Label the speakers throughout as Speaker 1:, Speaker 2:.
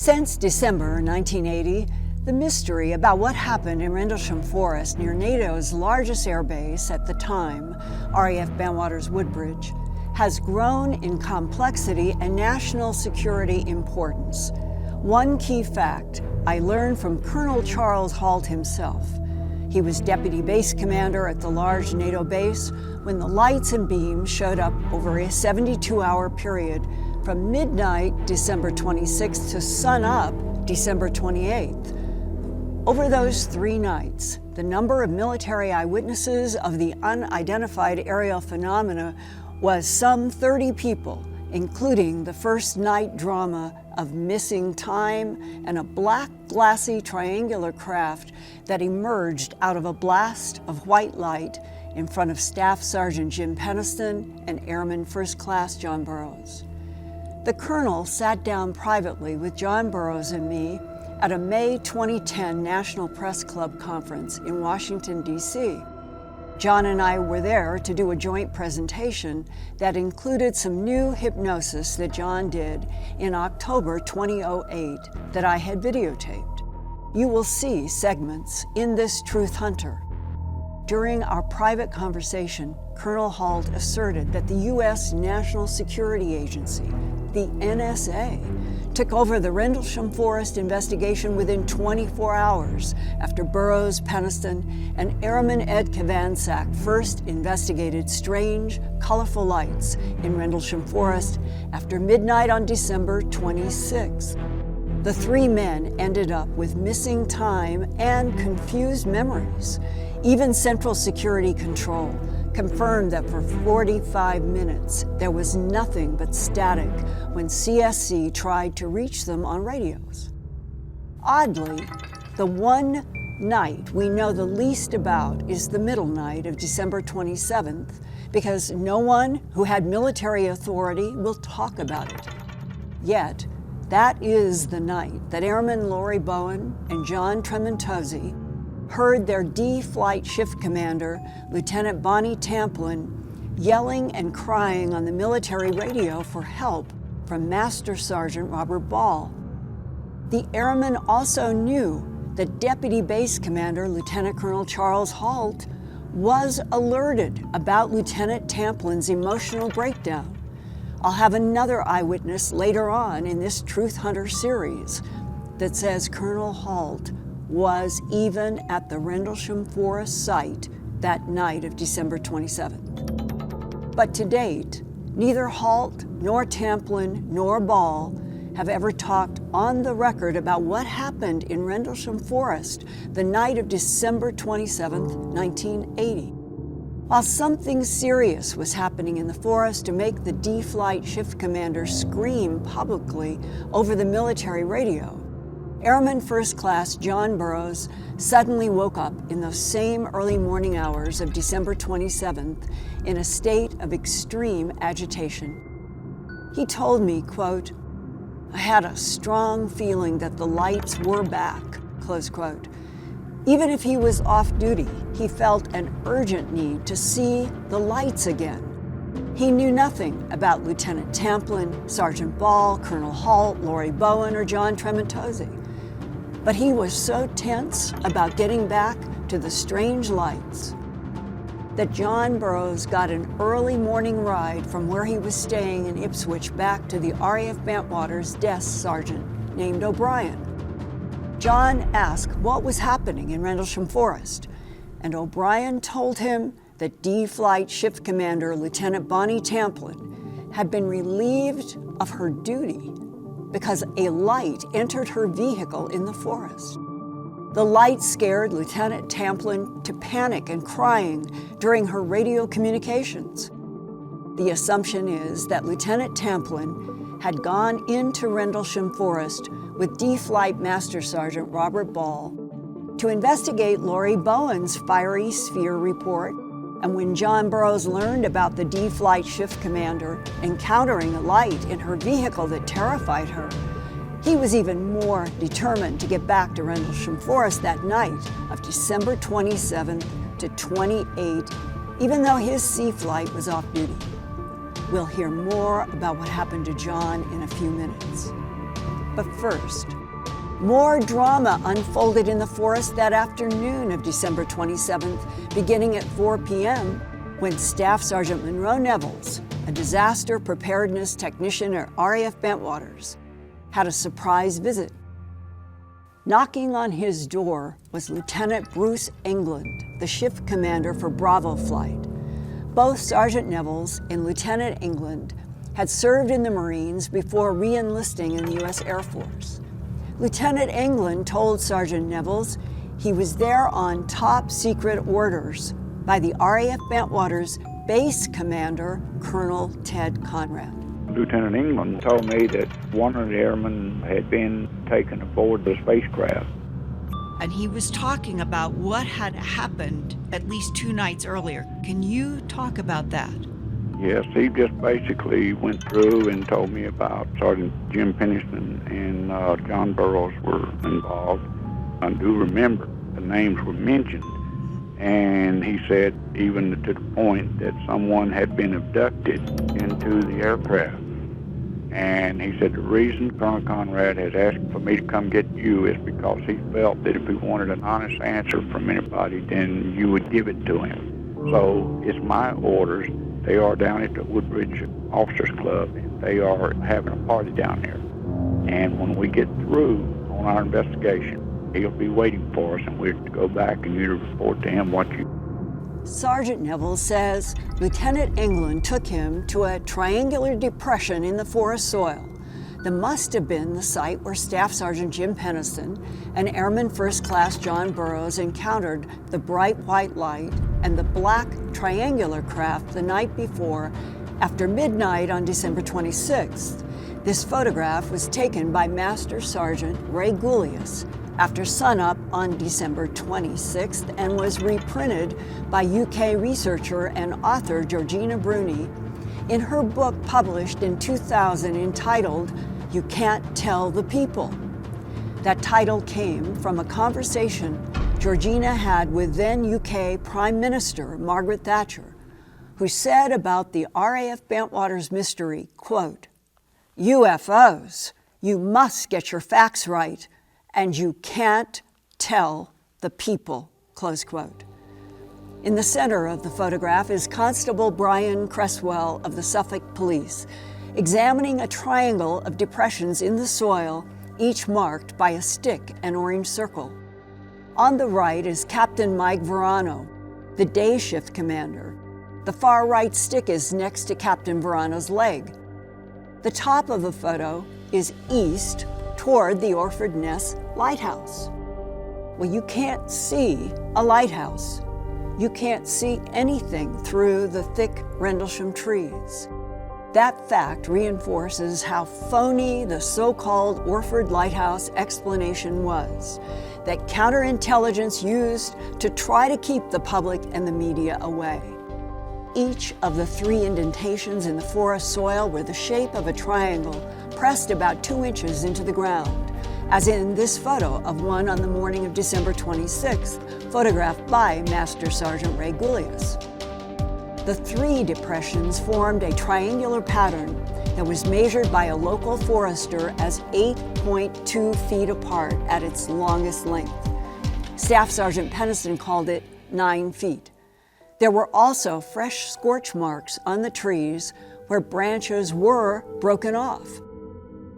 Speaker 1: Since December 1980, the mystery about what happened in Rendlesham Forest near NATO's largest airbase at the time, RAF Bantwaters Woodbridge, has grown in complexity and national security importance. One key fact I learned from Colonel Charles Halt himself. He was deputy base commander at the large NATO base when the lights and beams showed up over a 72-hour period from midnight December 26th to sunup December 28th. Over those 3 nights, the number of military eyewitnesses of the unidentified aerial phenomena was some 30 people, including the first night drama of missing time and a black, glassy, triangular craft that emerged out of a blast of white light in front of Staff Sergeant Jim Peniston and Airman First Class John Burroughs. The colonel sat down privately with John Burroughs and me at a May 2010 National Press Club conference in Washington, D.C. John and I were there to do a joint presentation that included some new hypnosis that John did in October 2008 that I had videotaped. You will see segments in this Truth Hunter. During our private conversation, Colonel Halt asserted that the U.S. National Security Agency, the NSA, took over the Rendlesham Forest investigation within 24 hours after Burroughs, Peniston, and Airman Ed Kavansak first investigated strange, colorful lights in Rendlesham Forest after midnight on December 26th. The 3 men ended up with missing time and confused memories. Even Central Security Control confirmed that for 45 minutes there was nothing but static when CSC tried to reach them on radios. Oddly, the one night we know the least about is the middle night of December 27th, because no one who had military authority will talk about it. Yet, that is the night that Airman Laurie Bowen and John Trementozzi heard their D Flight Shift Commander, Lieutenant Bonnie Tamplin, yelling and crying on the military radio for help from Master Sergeant Robert Ball. The airmen also knew that Deputy Base Commander Lieutenant Colonel Charles Halt was alerted about Lieutenant Tamplin's emotional breakdown. I'll have another eyewitness later on in this Truth Hunter series that says Colonel Halt was even at the Rendlesham Forest site that night of December 27th. But to date, neither Halt nor Tamplin nor Ball have ever talked on the record about what happened in Rendlesham Forest the night of December 27th, 1980. While something serious was happening in the forest to make the D Flight Shift Commander scream publicly over the military radio, Airman First Class John Burroughs suddenly woke up in those same early morning hours of December 27th in a state of extreme agitation. He told me, quote, "I had a strong feeling that the lights were back," close quote. Even if he was off duty, he felt an urgent need to see the lights again. He knew nothing about Lieutenant Tamplin, Sergeant Ball, Colonel Halt, Laurie Bowen, or John Trementozzi. But he was so tense about getting back to the strange lights that John Burroughs got an early morning ride from where he was staying in Ipswich back to the RAF Bantwaters desk sergeant named O'Brien. John asked what was happening in Rendlesham Forest, and O'Brien told him that D Flight Shift Commander Lieutenant Bonnie Tamplin had been relieved of her duty because a light entered her vehicle in the forest. The light scared Lieutenant Tamplin to panic and crying during her radio communications. The assumption is that Lieutenant Tamplin had gone into Rendlesham Forest with D Flight Master Sergeant Robert Ball to investigate Laurie Bowen's fiery sphere report, and when John Burroughs learned about the D Flight Shift Commander encountering a light in her vehicle that terrified her, he was even more determined to get back to Rendlesham Forest that night of December 27th to 28, even though his sea flight was off duty. We'll hear more about what happened to John in a few minutes. But first, more drama unfolded in the forest that afternoon of December 27th, beginning at 4 p.m., when Staff Sergeant Monroe Nevels, a disaster preparedness technician at RAF Bentwaters, had a surprise visit. Knocking on his door was Lieutenant Bruce England, the shift commander for Bravo Flight. Both Sergeant Nevels and Lieutenant England had served in the Marines before re-enlisting in the U.S. Air Force. Lieutenant England told Sergeant Nevels he was there on top secret orders by the RAF Bentwaters base commander, Colonel Ted Conrad.
Speaker 2: Lieutenant England told me that one of the airmen had been taken aboard the spacecraft.
Speaker 1: And he was talking about what had happened at least 2 nights earlier. Can you talk about that?
Speaker 2: Yes, he just basically went through and told me about Sergeant Jim Penniston and John Burroughs were involved. I do remember the names were mentioned, and he said even to the point that someone had been abducted into the aircraft. And he said the reason Colonel Conrad has asked for me to come get you is because he felt that if he wanted an honest answer from anybody, then you would give it to him. So it's my orders. They are down at the Woodbridge Officers Club, and they are having a party down there. And when we get through on our investigation, he'll be waiting for us, and we're to go back and you to report to him what you...
Speaker 1: Sergeant Nevels says Lieutenant England took him to a triangular depression in the forest soil that must have been the site where Staff Sergeant Jim Penniston and Airman First Class John Burroughs encountered the bright white light and the black triangular craft the night before after midnight on December 26th. This photograph was taken by Master Sergeant Ray Goulias after sunup on December 26th and was reprinted by UK researcher and author Georgina Bruni in her book published in 2000 entitled You Can't Tell the People. That title came from a conversation Georgina had with then UK Prime Minister Margaret Thatcher, who said about the RAF Bentwaters mystery, quote, UFOs, you must get your facts right, and you can't tell the people, close quote. In the center of the photograph is Constable Brian Cresswell of the Suffolk Police, examining a triangle of depressions in the soil, each marked by a stick and orange circle. On the right is Captain Mike Verano, the day shift commander. The far right stick is next to Captain Verano's leg. The top of the photo is east toward the Orford Ness Lighthouse. Well, you can't see a lighthouse. You can't see anything through the thick Rendlesham trees. That fact reinforces how phony the so-called Orford Lighthouse explanation was, that counterintelligence used to try to keep the public and the media away. Each of the 3 indentations in the forest soil were the shape of a triangle pressed about 2 inches into the ground, as in this photo of one on the morning of December 26th, photographed by Master Sergeant Ray Goulias. The 3 depressions formed a triangular pattern that was measured by a local forester as 8.2 feet apart at its longest length. Staff Sergeant Penniston called it 9 feet. There were also fresh scorch marks on the trees where branches were broken off.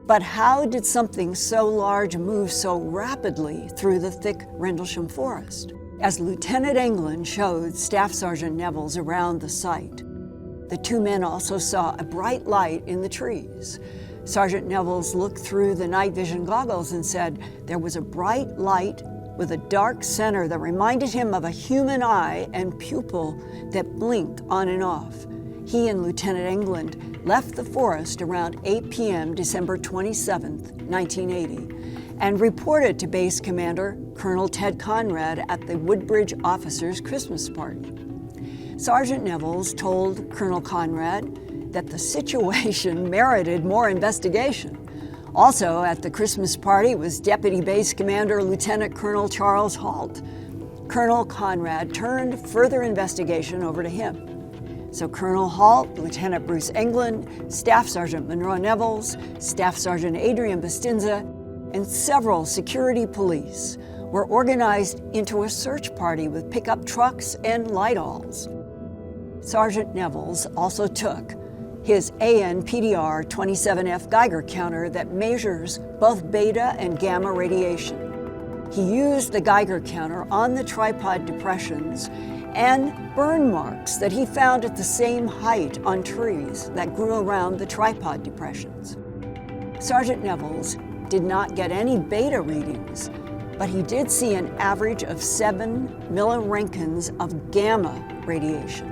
Speaker 1: But how did something so large move so rapidly through the thick Rendlesham forest? As Lieutenant England showed Staff Sergeant Nevels around the site, the 2 men also saw a bright light in the trees. Sergeant Nevels looked through the night vision goggles and said there was a bright light with a dark center that reminded him of a human eye and pupil that blinked on and off. He and Lieutenant England left the forest around 8 p.m. December 27, 1980, and reported to Base Commander Colonel Ted Conrad at the Woodbridge Officers' Christmas party. Sergeant Nevels told Colonel Conrad that the situation merited more investigation. Also at the Christmas party was Deputy Base Commander Lieutenant Colonel Charles Halt. Colonel Conrad turned further investigation over to him. So Colonel Halt, Lieutenant Bruce England, Staff Sergeant Monroe Nevels, Staff Sergeant Adrian Bustinza, and several security police were organized into a search party with pickup trucks and light-alls. Sergeant Nevels also took his AN/PDR 27F Geiger counter that measures both beta and gamma radiation. He used the Geiger counter on the tripod depressions and burn marks that he found at the same height on trees that grew around the tripod depressions. Sergeant Nevels did not get any beta readings, but he did see an average of 7 milliroentgens of gamma radiation.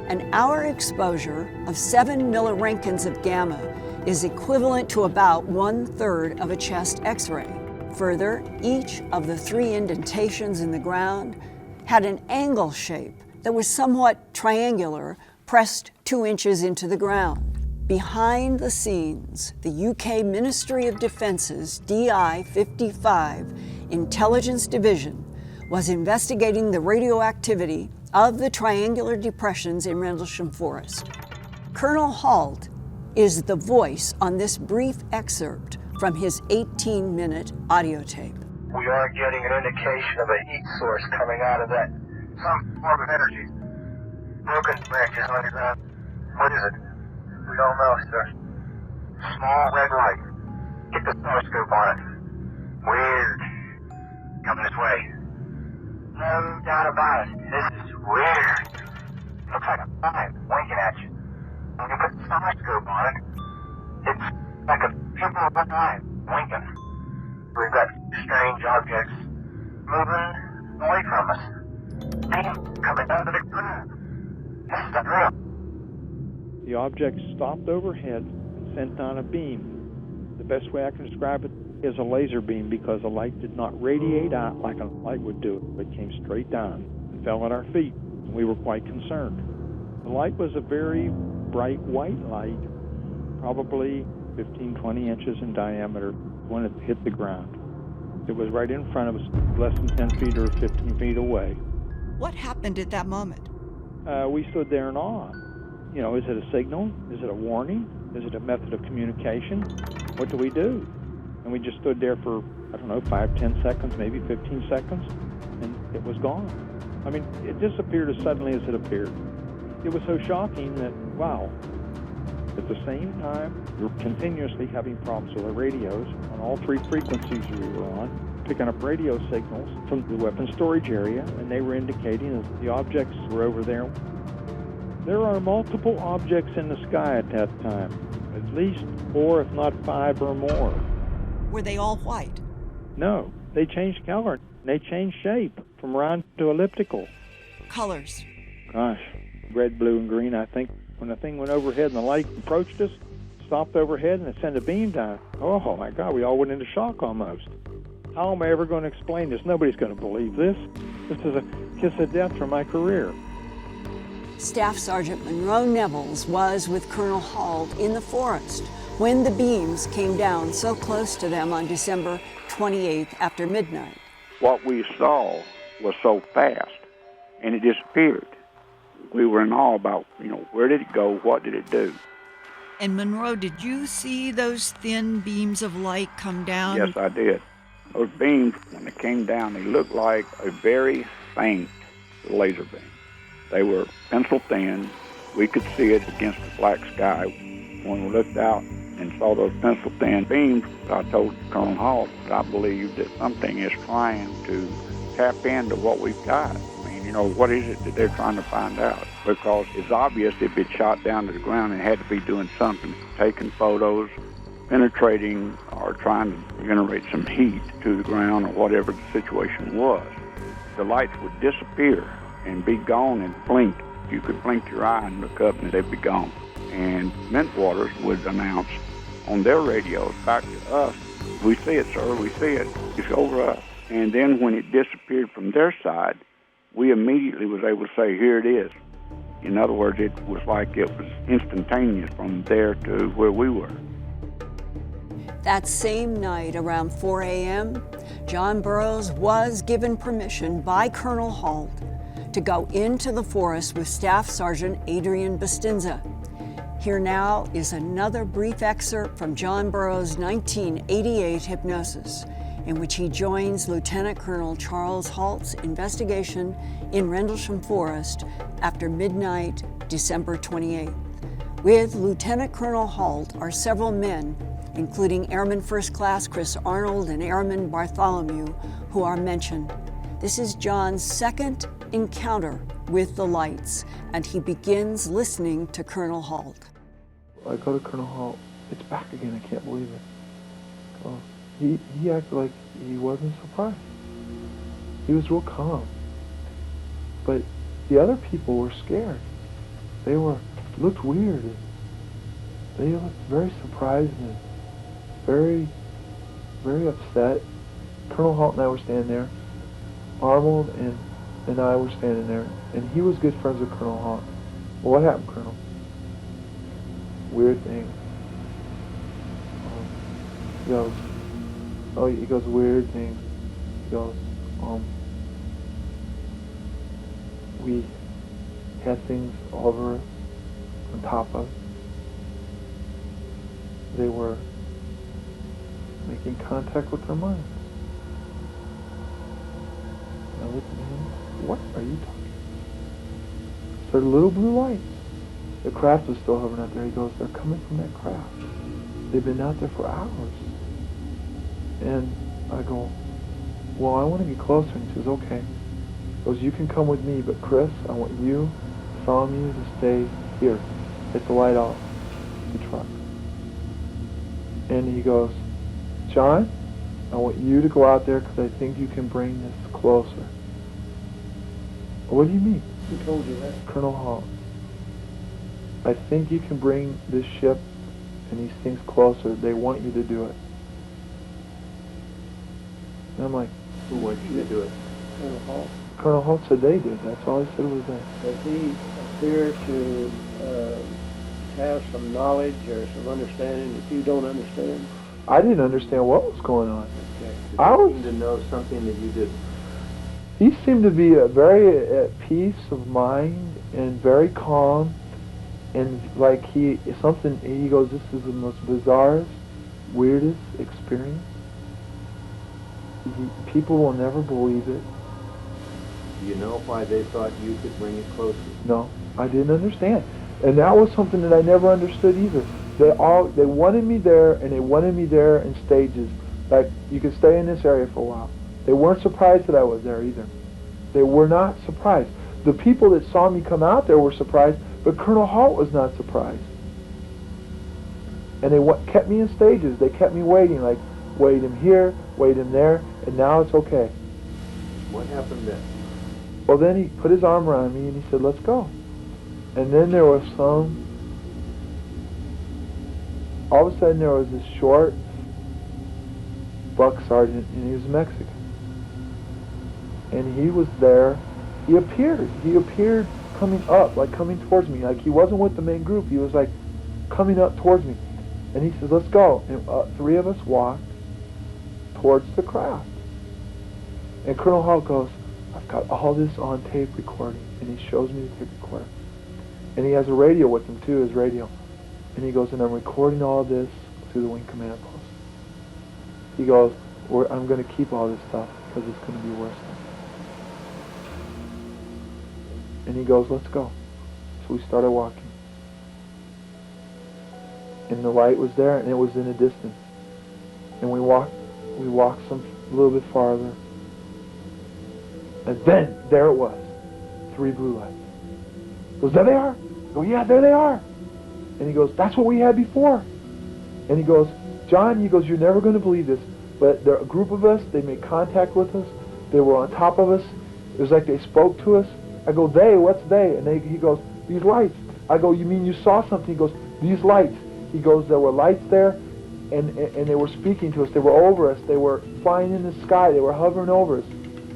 Speaker 1: An hour exposure of 7 milliroentgens of gamma is equivalent to about 1/3 of a chest X-ray. Further, each of the 3 indentations in the ground had an angle shape that was somewhat triangular, pressed 2 inches into the ground. Behind the scenes, the UK Ministry of Defence's DI-55 Intelligence Division was investigating the radioactivity of the triangular depressions in Rendlesham Forest. Colonel Halt is the voice on this brief excerpt from his 18-minute audio tape.
Speaker 3: We are getting an indication of a heat source coming out of that, some form of energy. Broken branches underground. What is it? We don't know, sir. Small red light. Get the telescope on it. Weird. Coming this way. No doubt about it. This is weird. Looks like a eye winking at you. When you put the telescope on it, it's like a pupil of an eye winking. We've got strange objects moving away from us. Beam coming out of the ground. This is unreal.
Speaker 4: The object stopped overhead and sent down a beam. The best way I can describe it is a laser beam because the light did not radiate out like a light would do. It came straight down and fell at our feet, and we were quite concerned. The light was a very bright white light, probably 15, 20 inches in diameter when it hit the ground. It was right in front of us, less than 10 feet or 15 feet away.
Speaker 5: What happened at that moment?
Speaker 4: We stood there in awe. You know, is it a signal? Is it a warning? Is it a method of communication? What do we do? And we just stood there for, 5, 10 seconds, maybe 15 seconds, and it was gone. I mean, it disappeared as suddenly as it appeared. It was so shocking that, wow. At the same time, we were continuously having problems with our radios on all 3 frequencies we were on, picking up radio signals from the weapons storage area, and they were indicating that the objects were over there. There are multiple objects in the sky at that time, at least 4, if not 5 or more.
Speaker 5: Were they all white?
Speaker 4: No, they changed color. They changed shape from round to elliptical.
Speaker 5: Colors?
Speaker 4: Gosh, red, blue, and green, I think. When the thing went overhead and the light approached us, stopped overhead, and it sent a beam down. Oh, my God, we all went into shock almost. How am I ever going to explain this? Nobody's going to believe this. This is a kiss of death for my career.
Speaker 1: Staff Sergeant Monroe Nevels was with Colonel Halt in the forest when the beams came down so close to them on December 28th after midnight.
Speaker 2: What we saw was so fast, and it disappeared. We were in awe about, where did it go? What did it do?
Speaker 5: And Monroe, did you see those thin beams of light come down?
Speaker 2: Yes, I did. Those beams, when they came down, they looked like a very faint laser beam. They were pencil thin. We could see it against the black sky. When we looked out and saw those pencil thin beams, I told Colonel Halt that I believe that something is trying to tap into what we've got. What is it that they're trying to find out? Because it's obvious if it shot down to the ground, it had to be doing something, taking photos, penetrating, or trying to generate some heat to the ground or whatever the situation was. The lights would disappear and be gone and blink. You could blink your eye and look up and they'd be gone. And Mintwaters would announce on their radios back to us, "We see it, sir, we see it. It's over us." And then when it disappeared from their side, we immediately was able to say, "Here it is." In other words, it was like it was instantaneous from there to where we were.
Speaker 1: That same night, around 4 a.m., John Burroughs was given permission by Colonel Halt to to go into the forest with Staff Sergeant Adrian Bustinza. Here now is another brief excerpt from John Burroughs' 1988 hypnosis, in which he joins Lieutenant Colonel Charles Halt's investigation in Rendlesham Forest after midnight, December 28th. With Lieutenant Colonel Halt are several men, including Airman First Class Chris Arnold and Airman Bartholomew, who are mentioned. This is John's second encounter with the lights, and he begins listening to Colonel Halt.
Speaker 6: I go to Colonel Halt. It's back again. I can't believe it. He acted like he wasn't surprised. He was real calm. But the other people were scared. They looked weird. They looked very surprised and very, very upset. Colonel Halt and I were standing there. Arnold and I were standing there. And he was good friends with Colonel Halt. Well, what happened, Colonel? Weird thing. He goes, weird thing. He goes, we had things over us, on top of us. They were making contact with their minds. And I looked at him, what are you talking about? So the little blue lights. The craft was still hovering out there. He goes, they're coming from that craft. They've been out there for hours. And I go, well, I want to get closer. And he says, okay. He goes, you can come with me, but Chris, I want you, Bartholomew, to stay here. Hit the light off the truck. And he goes, John, I want you to go out there because I think you can bring this closer. What do you mean?
Speaker 7: Who told you that?
Speaker 6: Colonel Halt. I think you can bring this ship and these things closer. They want you to do it. And I'm like,
Speaker 7: Who wants you to do it? Colonel Halt.
Speaker 6: Colonel Halt said they did. That's all he said was that.
Speaker 7: Does he appear to have some knowledge or some understanding that you don't understand?
Speaker 6: I didn't understand what was going on.
Speaker 7: Okay.
Speaker 6: I was-
Speaker 7: Seem to know something that you didn't.
Speaker 6: He seemed to be very at peace of mind and very calm. And like he goes, this is the most bizarrest, weirdest experience. People will never believe it.
Speaker 7: Do you know why they thought you could bring it closer?
Speaker 6: No, I didn't understand. And that was something that I never understood either. They wanted me there, and they wanted me there in stages. Like, you could stay in this area for a while. They weren't surprised that I was there either. They were not surprised. The people that saw me come out there were surprised, but Colonel Halt was not surprised. And they kept me in stages. They kept me waiting, like, wait him here, wait him there, and now it's okay.
Speaker 7: What happened then?
Speaker 6: Well, then he put his arm around me and he said, let's go. And then there was all of a sudden there was this short buck sergeant, and he was Mexican. And he was there. He appeared coming up, like coming towards me. Like he wasn't with the main group. He was like coming up towards me. And he said, let's go. And three of us walked towards the craft. And Colonel Howe goes, I've got all this on tape recording. And he shows me the tape recorder. And he has a radio with him too, his radio. And he goes, and I'm recording all this through the Wing Command Post. He goes, I'm going to keep all this stuff because it's going to be worse. And he goes, let's go. So we started walking. And the light was there, and it was in the distance. And we walked a little bit farther. And then, there it was. 3 blue lights. He goes, there they are. I go, yeah, there they are. And he goes, that's what we had before. And he goes, John, he goes, you're never going to believe this, but there are a group of us, they made contact with us. They were on top of us. It was like they spoke to us. I go, they, what's they? And he goes, these lights. I go, you mean you saw something? He goes, these lights. He goes, there were lights there, and they were speaking to us. They were over us. They were flying in the sky. They were hovering over us.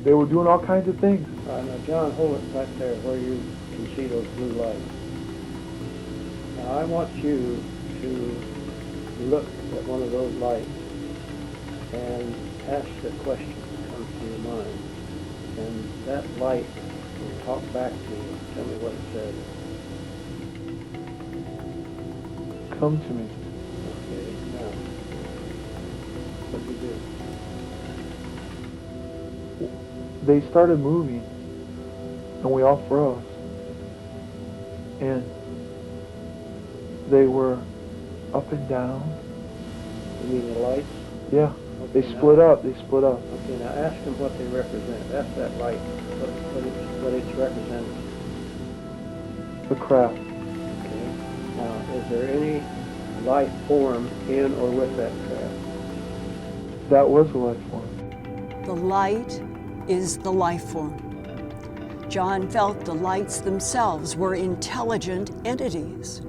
Speaker 6: They were doing all kinds of things.
Speaker 7: Now, John, hold it right there where you can see those blue lights. Now, I want you to look at one of those lights and ask the question that comes to your mind. And that light talk back to you. Tell me what it said.
Speaker 6: Come to me.
Speaker 7: Okay, now, what did you do?
Speaker 6: They started moving, and we all froze. And they were up and down.
Speaker 7: You mean the lights?
Speaker 6: Yeah,
Speaker 7: Okay,
Speaker 6: they split up. They split up.
Speaker 7: Okay, now ask them what they represent. Ask that light what it represents.
Speaker 6: The craft.
Speaker 7: Okay. Now, is there any life form in or with that craft?
Speaker 6: That was a life form.
Speaker 1: The light is the life form. John felt the lights themselves were intelligent entities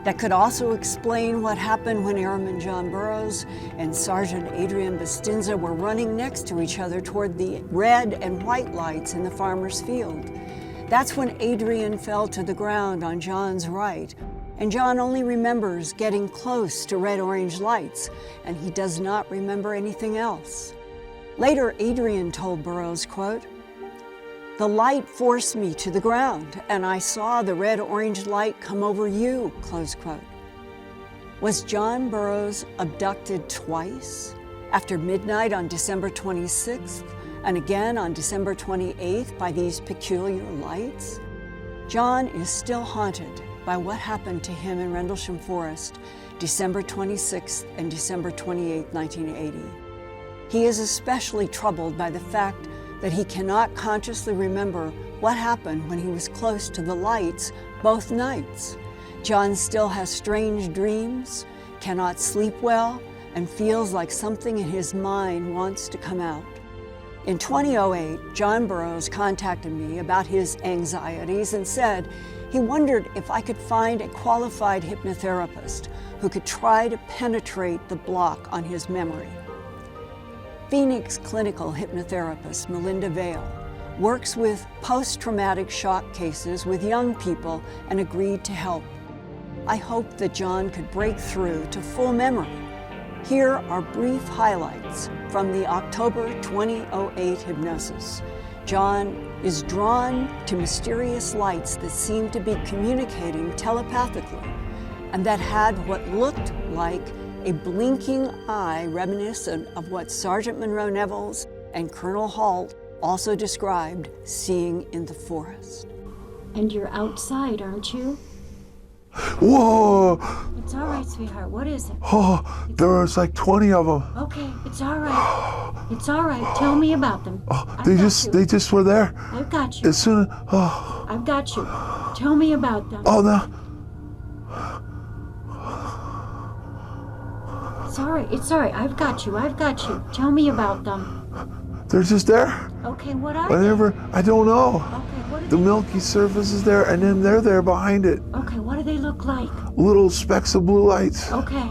Speaker 1: that could also explain what happened when Airman John Burroughs and Sergeant Adrian Bustinza were running next to each other toward the red and white lights in the farmer's field. That's when Adrian fell to the ground on John's right, and John only remembers getting close to red-orange lights, and he does not remember anything else. Later, Adrian told Burroughs, quote, "The light forced me to the ground, and I saw the red-orange light come over you," close quote. Was John Burroughs abducted twice? After midnight on December 26th, and again on December 28th by these peculiar lights? John is still haunted by what happened to him in Rendlesham Forest, December 26th and December 28th, 1980. He is especially troubled by the fact that he cannot consciously remember what happened when he was close to the lights both nights. John still has strange dreams, cannot sleep well, and feels like something in his mind wants to come out. In 2008, John Burroughs contacted me about his anxieties and said he wondered if I could find a qualified hypnotherapist who could try to penetrate the block on his memory. Phoenix clinical hypnotherapist Melinda Vale works with post-traumatic shock cases with young people and agreed to help. I hoped that John could break through to full memory. Here are brief highlights from the October 2008 hypnosis. John is drawn to mysterious lights that seem to be communicating telepathically and that had what looked like a blinking eye reminiscent of what Sergeant Monroe Nevels and Colonel Halt also described seeing in the forest.
Speaker 8: And you're outside, aren't you?
Speaker 6: Whoa!
Speaker 8: It's all right, sweetheart. What is it?
Speaker 6: Oh, there was like 20 of them.
Speaker 8: Okay, it's all right. It's all right. Tell me about them.
Speaker 6: Oh, they just were there.
Speaker 8: I've got you.
Speaker 6: As soon as, oh.
Speaker 8: I've got you. Tell me about them.
Speaker 6: Oh, no.
Speaker 8: It's all right. It's all right. I've got you. I've got you. Tell me about them.
Speaker 6: They're just there.
Speaker 8: Okay, what are
Speaker 6: Whatever, I don't know.
Speaker 8: Okay, what do
Speaker 6: The
Speaker 8: they
Speaker 6: milky surface is there, and then they're there behind it.
Speaker 8: Okay, what do they look like?
Speaker 6: Little specks of blue lights.
Speaker 8: Okay.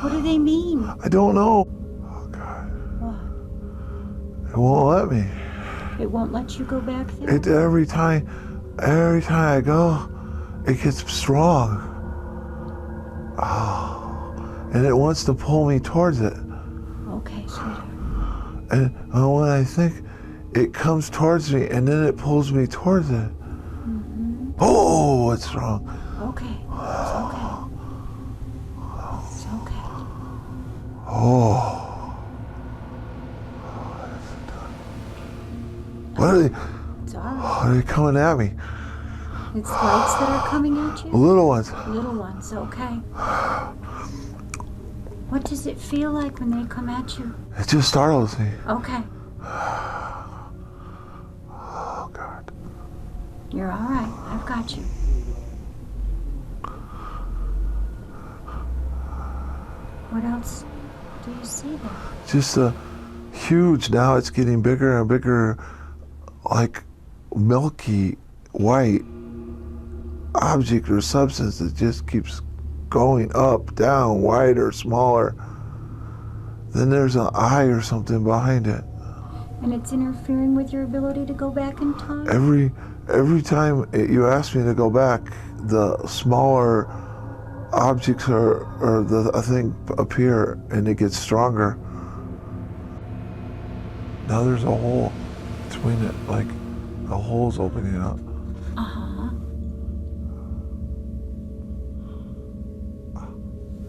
Speaker 8: What do they mean?
Speaker 6: I don't know. Oh, God.
Speaker 8: What?
Speaker 6: It won't let me.
Speaker 8: It won't let you go back there?
Speaker 6: Every time I go, it gets strong. Oh. And it wants to pull me towards it.
Speaker 8: Okay, sweetheart.
Speaker 6: And when I think it comes towards me, and then it pulls me towards it.
Speaker 8: Mm-hmm.
Speaker 6: Oh, it's strong.
Speaker 8: Okay. It's okay. It's okay.
Speaker 6: Oh. What are they?
Speaker 8: It's all right.
Speaker 6: Are they coming at me?
Speaker 8: It's lights that are coming at you?
Speaker 6: Little ones.
Speaker 8: Little ones, okay. What does it feel like when they come at you?
Speaker 6: It just startles me.
Speaker 8: Okay.
Speaker 6: Oh, God.
Speaker 8: You're all right. I've got you. What else do you see there?
Speaker 6: Just huge. Now it's getting bigger and bigger, like milky white object or substance that just keeps going up, down, wider, smaller. Then there's an eye or something behind it.
Speaker 8: And it's interfering with your ability to go back in time?
Speaker 6: Every time you ask me to go back, the smaller objects or the thing appear and it gets stronger. Now there's a hole between it, like
Speaker 9: The hole's opening up.
Speaker 8: Uh-huh.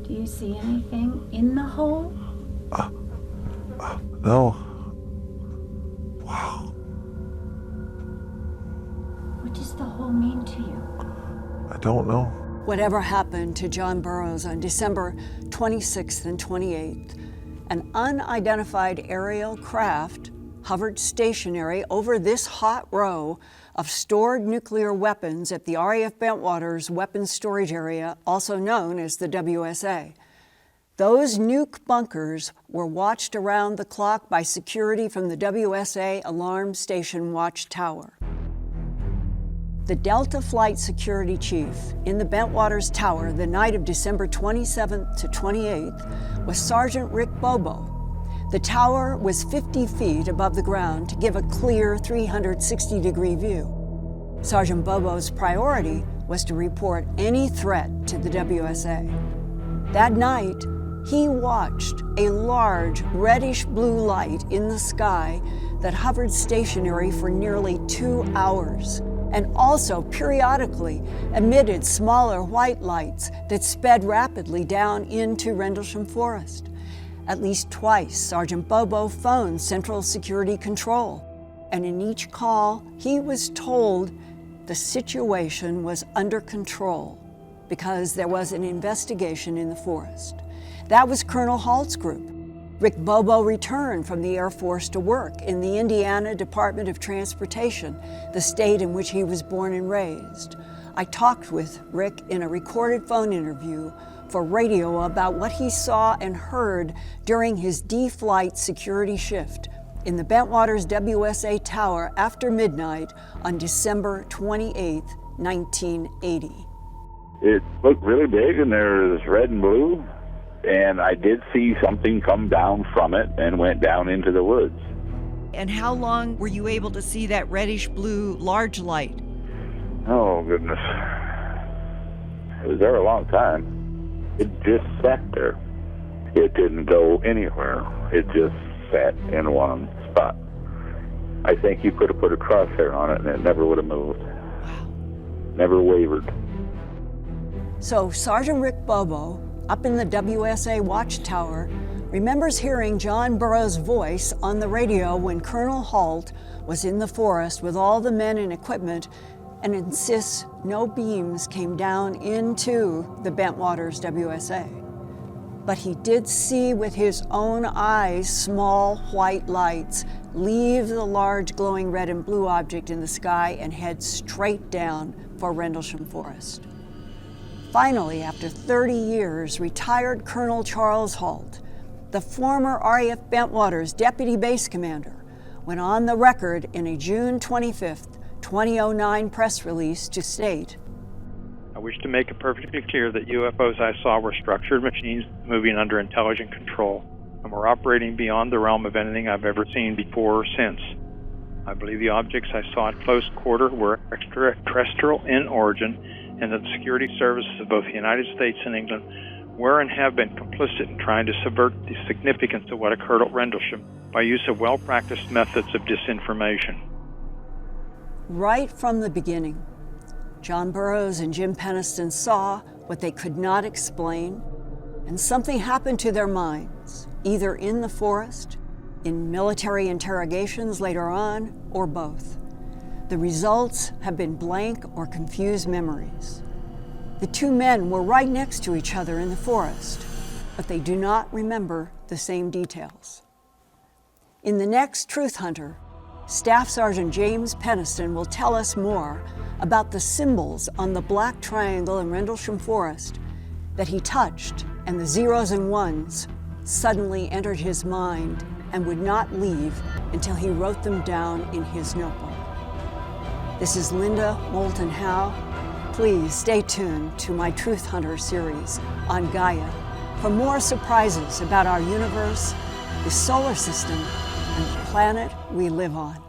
Speaker 8: Do you see anything in the hole?
Speaker 9: No. Wow.
Speaker 8: What does the hole mean to you?
Speaker 9: I don't know.
Speaker 1: Whatever happened to John Burroughs on December 26th and 28th, an unidentified aerial craft hovered stationary over this hot row of stored nuclear weapons at the RAF Bentwaters Weapons Storage Area, also known as the WSA. Those nuke bunkers were watched around the clock by security from the WSA Alarm Station Watchtower. The Delta Flight Security Chief in the Bentwaters Tower the night of December 27th to 28th was Sergeant Rick Bobo. The tower was 50 feet above the ground to give a clear 360-degree view. Sergeant Bobo's priority was to report any threat to the WSA. That night, he watched a large reddish-blue light in the sky that hovered stationary for nearly 2 hours, and also periodically emitted smaller white lights that sped rapidly down into Rendlesham Forest. At least twice, Sergeant Bobo phoned Central Security Control, and in each call, he was told the situation was under control because there was an investigation in the forest. That was Colonel Halt's group. Rick Bobo returned from the Air Force to work in the Indiana Department of Transportation, the state in which he was born and raised. I talked with Rick in a recorded phone interview for radio about what he saw and heard during his D-Flight security shift in the Bentwaters WSA Tower after midnight on December 28, 1980.
Speaker 2: It looked really big, and there was red and blue, and I did see something come down from it and went down into the woods.
Speaker 5: And how long were you able to see that reddish blue large light?
Speaker 2: Oh, goodness. It was there a long time. It just sat there. It didn't go anywhere. It just sat in one spot. I think you could have put a crosshair on it and it never would have moved.
Speaker 5: Wow.
Speaker 2: Never wavered.
Speaker 1: So Sergeant Rick Bobo, up in the WSA Watchtower, remembers hearing John Burroughs' voice on the radio when Colonel Halt was in the forest with all the men and equipment, and insists no beams came down into the Bentwaters WSA. But he did see with his own eyes small white lights leave the large glowing red and blue object in the sky and head straight down for Rendlesham Forest. Finally, after 30 years, retired Colonel Charles Halt, the former RAF Bentwaters Deputy Base Commander, went on the record in a June 25th, 2009 press release to state,
Speaker 4: I wish to make it perfectly clear that UFOs I saw were structured machines moving under intelligent control and were operating beyond the realm of anything I've ever seen before or since. I believe the objects I saw at close quarter were extraterrestrial in origin, and that the security services of both the United States and England were and have been complicit in trying to subvert the significance of what occurred at Rendlesham by use of well-practiced methods of disinformation.
Speaker 1: Right from the beginning, John Burroughs and Jim Penniston saw what they could not explain, and something happened to their minds, either in the forest, in military interrogations later on, or both. The results have been blank or confused memories. The two men were right next to each other in the forest, but they do not remember the same details. In the next Truth Hunter, Staff Sergeant James Penniston will tell us more about the symbols on the black triangle in Rendlesham Forest that he touched, and the zeros and ones suddenly entered his mind and would not leave until he wrote them down in his notebook. This is Linda Moulton Howe. Please stay tuned to my Truth Hunter series on Gaia for more surprises about our universe, the solar system, and the planet we live on.